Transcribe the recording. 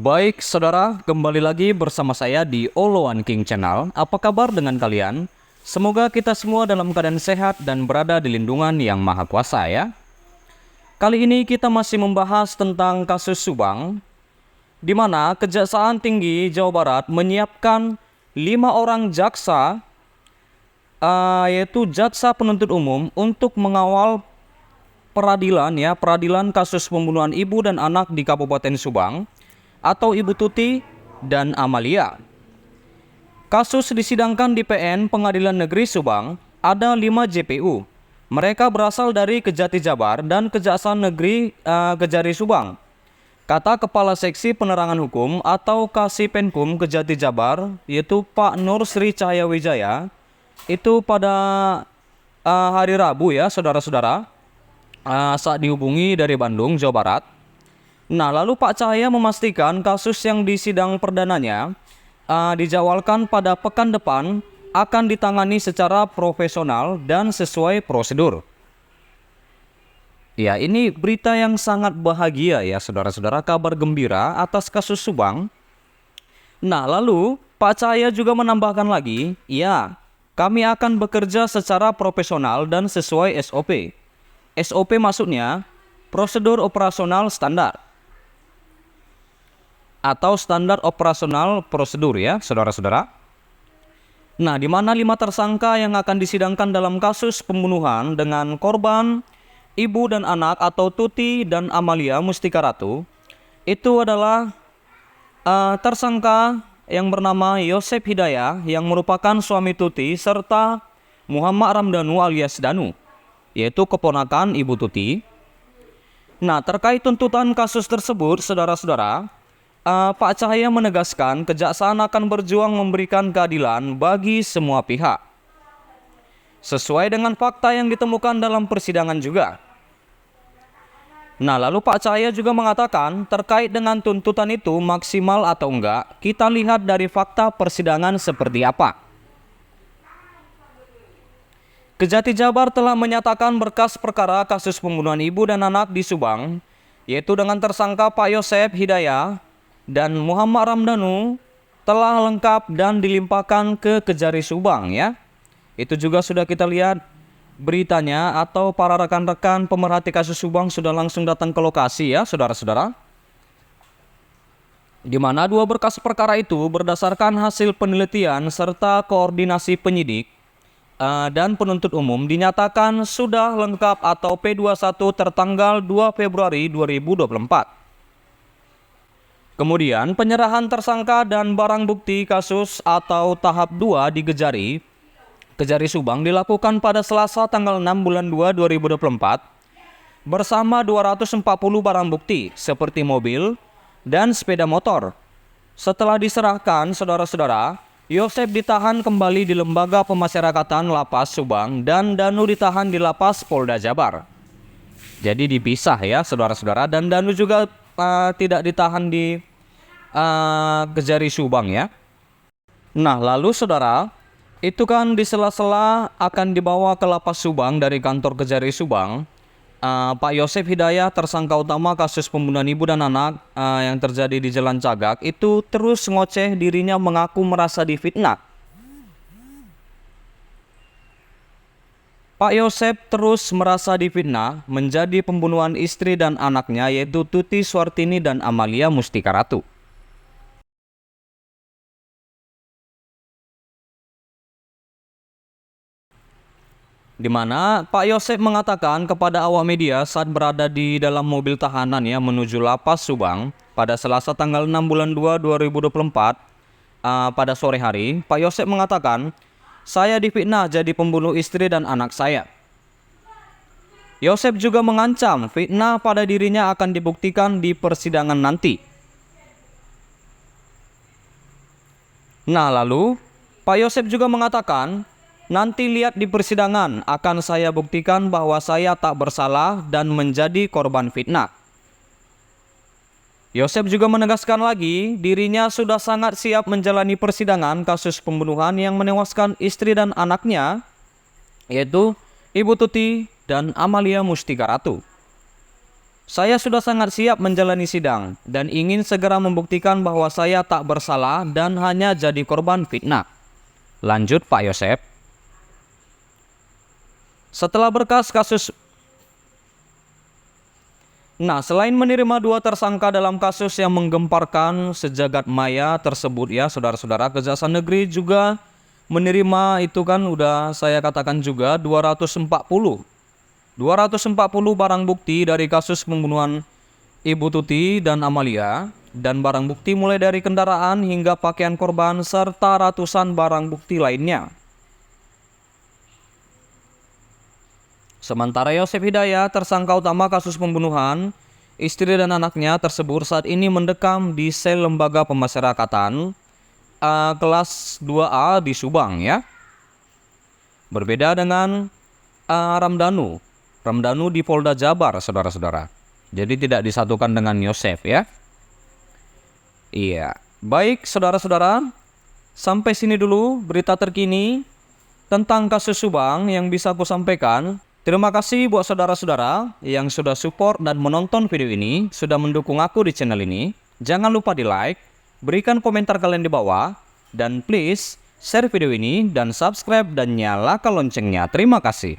Baik saudara, kembali lagi bersama saya di Oloan King Channel. Apa kabar dengan kalian? Semoga kita semua dalam keadaan sehat dan berada di lindungan yang maha kuasa ya. Kali ini kita masih membahas tentang kasus Subang, di mana Kejaksaan Tinggi Jawa Barat menyiapkan 5 orang jaksa, yaitu jaksa penuntut umum untuk mengawal peradilan kasus pembunuhan ibu dan anak di Kabupaten Subang atau Ibu Tuti dan Amalia. Kasus disidangkan di PN Pengadilan Negeri Subang. Ada 5 JPU. Mereka berasal dari Kejati Jabar dan Kejaksaan Negeri Kejari Subang. Kata Kepala Seksi Penerangan Hukum atau Kasipenkum Kejati Jabar, yaitu Pak Nur Sri Cahaya Wijaya, itu pada hari Rabu ya saudara-saudara, saat dihubungi dari Bandung, Jawa Barat. Nah, lalu Pak Cahaya memastikan kasus yang disidang perdananya dijadwalkan pada pekan depan akan ditangani secara profesional dan sesuai prosedur. Ya, ini berita yang sangat bahagia ya saudara-saudara, kabar gembira atas kasus Subang. Nah, lalu Pak Cahaya juga menambahkan lagi, ya, kami akan bekerja secara profesional dan sesuai SOP. SOP maksudnya prosedur operasional standar atau standar operasional prosedur ya saudara-saudara. Nah, di mana 5 tersangka yang akan disidangkan dalam kasus pembunuhan dengan korban ibu dan anak atau Tuti dan Amalia Mustika Ratu itu adalah tersangka yang bernama Yosep Hidayah yang merupakan suami Tuti serta Muhammad Ramdhanu alias Danu, yaitu keponakan Ibu Tuti. Nah, terkait tuntutan kasus tersebut saudara-saudara, Pak Cahaya menegaskan kejaksaan akan berjuang memberikan keadilan bagi semua pihak, sesuai dengan fakta yang ditemukan dalam persidangan juga. Nah, lalu Pak Cahaya juga mengatakan terkait dengan tuntutan itu maksimal atau enggak, kita lihat dari fakta persidangan seperti apa. Kejati Jabar telah menyatakan berkas perkara kasus pembunuhan ibu dan anak di Subang, yaitu dengan tersangka Pak Yosep Hidayah dan Muhammad Ramdhanu telah lengkap dan dilimpahkan ke Kejari Subang ya. Itu juga sudah kita lihat beritanya, atau para rekan-rekan pemerhati kasus Subang sudah langsung datang ke lokasi ya saudara-saudara. Di mana 2 berkas perkara itu berdasarkan hasil penelitian serta koordinasi penyidik dan penuntut umum dinyatakan sudah lengkap atau P21 tertanggal 2 Februari 2024. Kemudian penyerahan tersangka dan barang bukti kasus atau tahap 2 di Kejari Subang dilakukan pada Selasa tanggal 6 bulan 2 2024 bersama 240 barang bukti seperti mobil dan sepeda motor. Setelah diserahkan saudara-saudara, Yosep ditahan kembali di Lembaga Pemasyarakatan Lapas Subang dan Danu ditahan di Lapas Polda Jabar. Jadi dipisah ya saudara-saudara, dan Danu juga tidak ditahan di Kejari Subang ya. Nah, lalu saudara, itu kan di sela-sela akan dibawa ke Lapas Subang dari kantor Kejari Subang, Pak Yosep Hidayah, tersangka utama kasus pembunuhan ibu dan anak yang terjadi di Jalan Cagak, itu terus ngoceh dirinya mengaku merasa difitnah. Pak Yosep terus merasa difitnah menjadi pembunuhan istri dan anaknya, yaitu Tuti Suartini dan Amalia Mustika Ratu. Di mana Pak Yosep mengatakan kepada awak media saat berada di dalam mobil tahanan ya menuju Lapas Subang pada Selasa tanggal 6 bulan 2 2024 pada sore hari, Pak Yosep mengatakan, "Saya difitnah jadi pembunuh istri dan anak saya." Yosep juga mengancam fitnah pada dirinya akan dibuktikan di persidangan nanti. Nah, lalu Pak Yosep juga mengatakan, "Nanti lihat di persidangan akan saya buktikan bahwa saya tak bersalah dan menjadi korban fitnah." Yosep juga menegaskan lagi dirinya sudah sangat siap menjalani persidangan kasus pembunuhan yang menewaskan istri dan anaknya, yaitu Ibu Tuti dan Amalia Mustika Ratu. Saya sudah sangat siap menjalani sidang dan ingin segera membuktikan bahwa saya tak bersalah dan hanya jadi korban fitnah. Lanjut Pak Yosef. Setelah berkas kasus selain menerima 2 tersangka dalam kasus yang menggemparkan sejagat maya tersebut ya saudara-saudara, Kejaksaan Negeri juga menerima itu kan udah saya katakan juga 240 barang bukti dari kasus pembunuhan Ibu Tuti dan Amalia, dan barang bukti mulai dari kendaraan hingga pakaian korban serta ratusan barang bukti lainnya. Sementara Yosef Hidayat, tersangka utama kasus pembunuhan istri dan anaknya tersebut saat ini mendekam di sel lembaga pemasyarakatan kelas 2A di Subang ya. Berbeda dengan Ramdhanu di Polda Jabar, saudara-saudara. Jadi tidak disatukan dengan Yosef ya. Iya, baik saudara-saudara, sampai sini dulu berita terkini tentang kasus Subang yang bisa aku sampaikan. Terima kasih buat saudara-saudara yang sudah support dan menonton video ini, sudah mendukung aku di channel ini. Jangan lupa di like, berikan komentar kalian di bawah, dan please share video ini dan subscribe dan nyalakan loncengnya. Terima kasih.